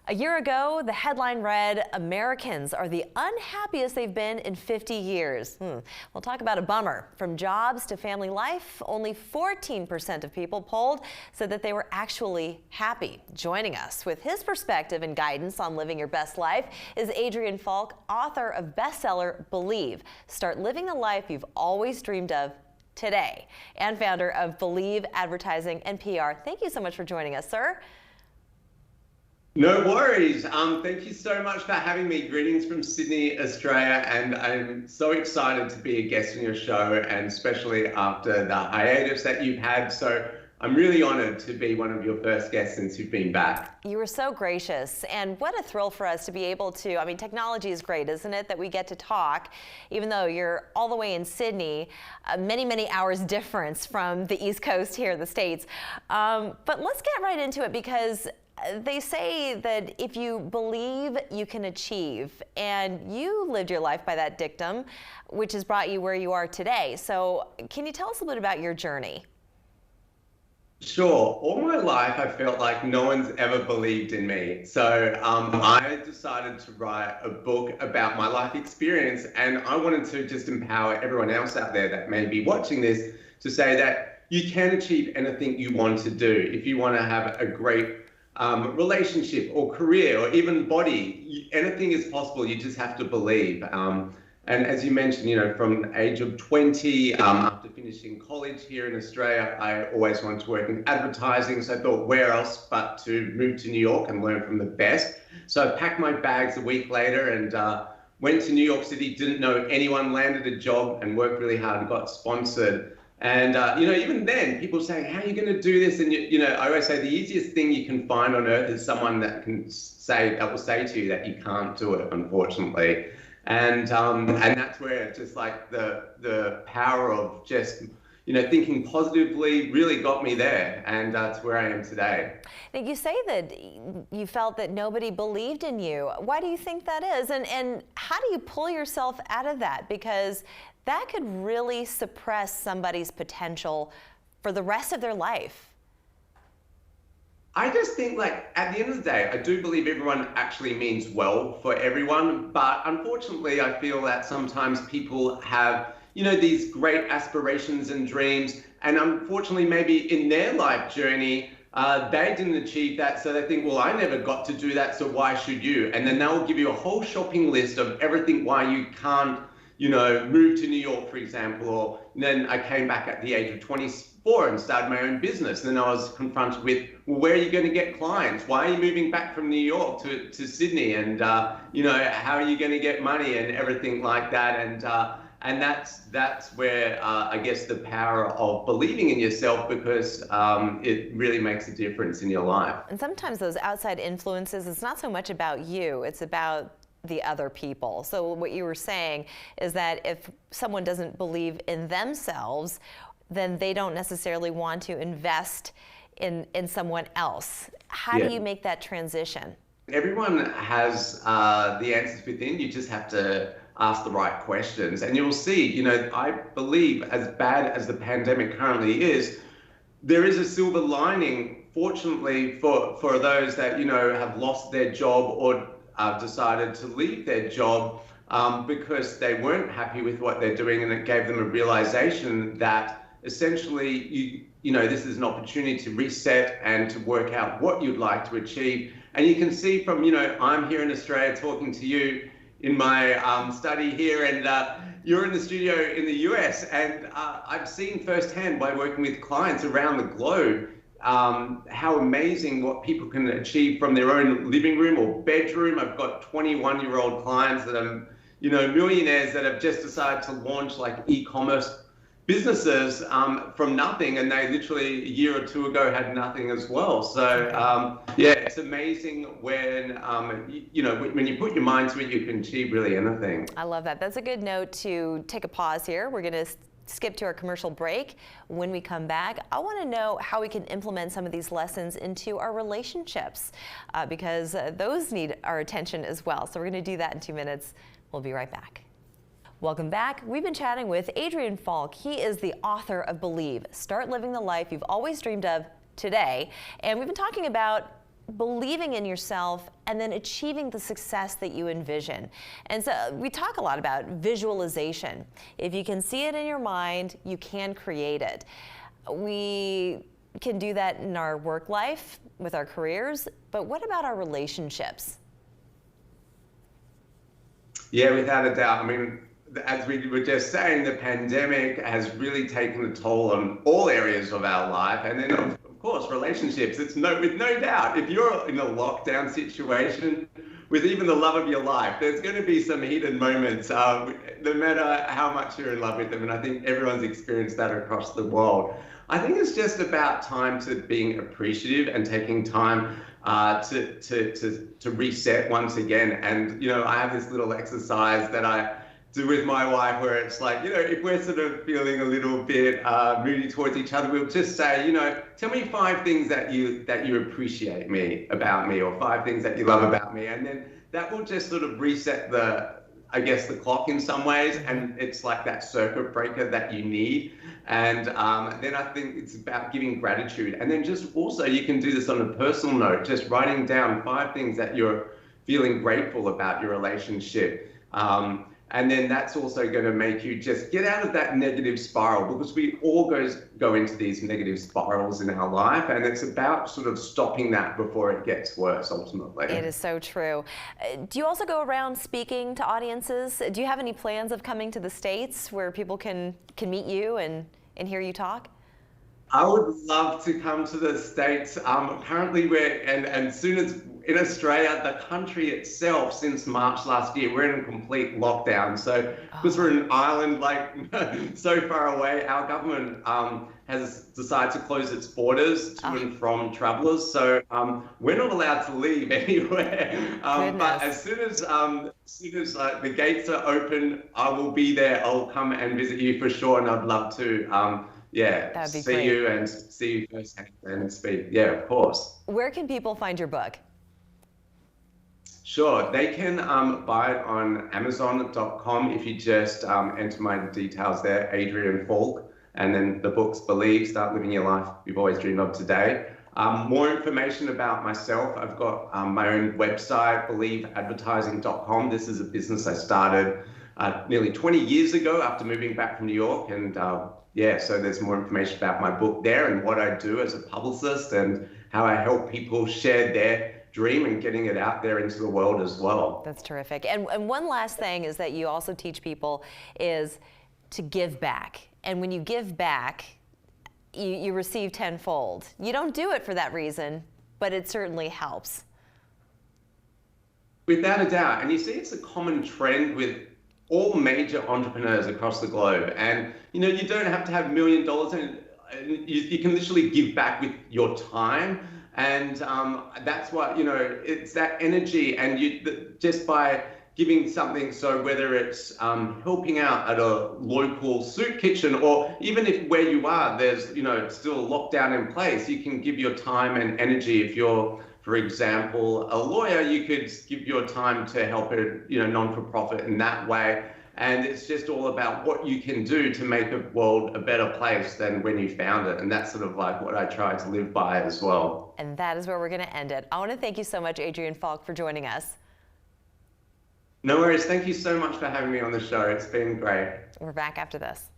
A year ago, the headline read, "Americans are the unhappiest they've been in 50 years. We'll talk about a bummer. From jobs to family life, only 14% of people polled said that they were actually happy. Joining us with his perspective and guidance on living your best life is Adrian Falk, author of bestseller Believe, Start Living the Life You've Always Dreamed of Today, and founder of Believe Advertising and PR. Thank you so much for joining us, sir. No worries. Thank you so much for having me. Greetings from Sydney, Australia, and I'm so excited to be a guest on your show, and especially after the hiatus that you've had. So I'm really honored to be one of your first guests since you've been back. You were so gracious, and what a thrill for us to be able to, I mean, technology is great, isn't it, that we get to talk, even though you're all the way in Sydney, many hours difference from the East Coast here in the States. But let's get right into it, because they say that if you believe, you can achieve, and you lived your life by that dictum, which has brought you where you are today. So can you tell us a little bit about your journey? Sure. All my life, I felt like no one's ever believed in me. So I decided to write a book about my life experience, and I wanted to just empower everyone else out there that may be watching this to say that you can achieve anything you want to do. If you want to have a great relationship or career or even body, anything is possible. You just have to believe. And as you mentioned, you know, from the age of 20, after finishing college here in Australia, I always wanted to work in advertising. So I thought, where else but to move to New York and learn from the best. So I packed my bags a week later and went to New York City, didn't know anyone, landed a job and worked really hard and got sponsored. And, you know, even then, people saying, how are you going to do this? And, you know, I always say the easiest thing you can find on earth is someone that will say to you that you can't do it, unfortunately. And that's where just like the power of just, you know, thinking positively really got me there. And that's where I am today. Now, you say that you felt that nobody believed in you. Why do you think that is? And how do you pull yourself out of that? Because that could really suppress somebody's potential for the rest of their life. I just think, like, at the end of the day, I do believe everyone actually means well for everyone. But unfortunately, I feel that sometimes people have, you know, these great aspirations and dreams. And unfortunately, maybe in their life journey, they didn't achieve that. So they think, well, I never got to do that, so why should you? And then they'll give you a whole shopping list of everything why you can't, you know, move to New York, for example. Or then I came back at the age of 24 and started my own business. And then I was confronted with, well, where are you going to get clients? Why are you moving back from New York to Sydney? And, you know, how are you going to get money and everything like that? And that's where I guess the power of believing in yourself, because it really makes a difference in your life. And sometimes those outside influences, it's not so much about you, it's about the other people. So what you were saying is that if someone doesn't believe in themselves, then they don't necessarily want to invest in someone else. How do you make that transition? Everyone has the answers within. You just have to ask the right questions, and you'll see, you know, I believe as bad as the pandemic currently is, there is a silver lining, fortunately, for those that, you know, have lost their job or decided to leave their job because they weren't happy with what they're doing, and it gave them a realization that essentially you know, this is an opportunity to reset and to work out what you'd like to achieve. And you can see from, you know, I'm here in Australia talking to you in my study here, and you're in the studio in the US, and I've seen firsthand by working with clients around the globe how amazing what people can achieve from their own living room or bedroom. I've got 21-year-old clients that are, you know, millionaires that have just decided to launch like e-commerce businesses from nothing, and they literally a year or two ago had nothing as well. So yeah, it's amazing when you know, when you put your mind to it, you can achieve really anything. I love that. That's a good note to take a pause here. We're going to skip to our commercial break. When we come back, I want to know how we can implement some of these lessons into our relationships, because those need our attention as well. So we're going to do that in 2 minutes. We'll be right back. Welcome back. We've been chatting with Adrian Falk. He is the author of Believe, Start Living the Life You've Always Dreamed of Today. And we've been talking about believing in yourself, and then achieving the success that you envision. And so we talk a lot about visualization. If you can see it in your mind, you can create it. We can do that in our work life, with our careers, but what about our relationships? Yeah, without a doubt. I mean, as we were just saying, the pandemic has really taken a toll on all areas of our life. And then, of course, relationships. With no doubt, if you're in a lockdown situation with even the love of your life, there's going to be some heated moments, no matter how much you're in love with them. And I think everyone's experienced that across the world. I think it's just about time to being appreciative and taking time to reset once again. And, you know, I have this little exercise that I do with my wife where it's like, you know, if we're sort of feeling a little bit moody towards each other, we'll just say, you know, tell me 5 things that you appreciate about me, or 5 things that you love about me. And then that will just sort of reset the clock in some ways. And it's like that circuit breaker that you need. And then I think it's about giving gratitude. And then just also, you can do this on a personal note, just writing down 5 things that you're feeling grateful about your relationship. And then that's also going to make you just get out of that negative spiral, because we all go into these negative spirals in our life, and it's about sort of stopping that before it gets worse ultimately. It is so true. Do you also go around speaking to audiences? Do you have any plans of coming to the States where people can meet you and hear you talk? I would love to come to the States. Currently, and soon as in Australia, the country itself, since March last year, we're in a complete lockdown. So, because we're an island, like so far away, our government has decided to close its borders to and from travellers. So, we're not allowed to leave anywhere. But as soon as the gates are open, I will be there. I'll come and visit you for sure, and I'd love to. See you and see you firsthand and speak. Yeah, of course. Where can people find your book? Sure, they can buy it on Amazon.com if you just enter my details there, Adrian Falk, and then the book's Believe, Start Living Your Life You've Always Dreamed of Today. More information about myself, I've got my own website, believeadvertising.com. This is a business I started nearly 20 years ago after moving back from New York, and so there's more information about my book there and what I do as a publicist and how I help people share their dream and getting it out there into the world as well. That's terrific. And one last thing is that you also teach people is to give back. And when you give back, you receive tenfold. You don't do it for that reason, but it certainly helps. Without a doubt. And you see, it's a common trend with all major entrepreneurs across the globe. And, you know, you don't have to have $1 million, and you can literally give back with your time. And that's what, you know, it's that energy, and just by giving something, so whether it's helping out at a local soup kitchen, or even if where you are, there's, you know, still a lockdown in place, you can give your time and energy. If you're, for example, a lawyer, you could give your time to help a, you know, non-for-profit in that way. And it's just all about what you can do to make the world a better place than when you found it. And that's sort of like what I try to live by as well. And that is where we're going to end it. I want to thank you so much, Adrian Falk, for joining us. No worries. Thank you so much for having me on the show. It's been great. We're back after this.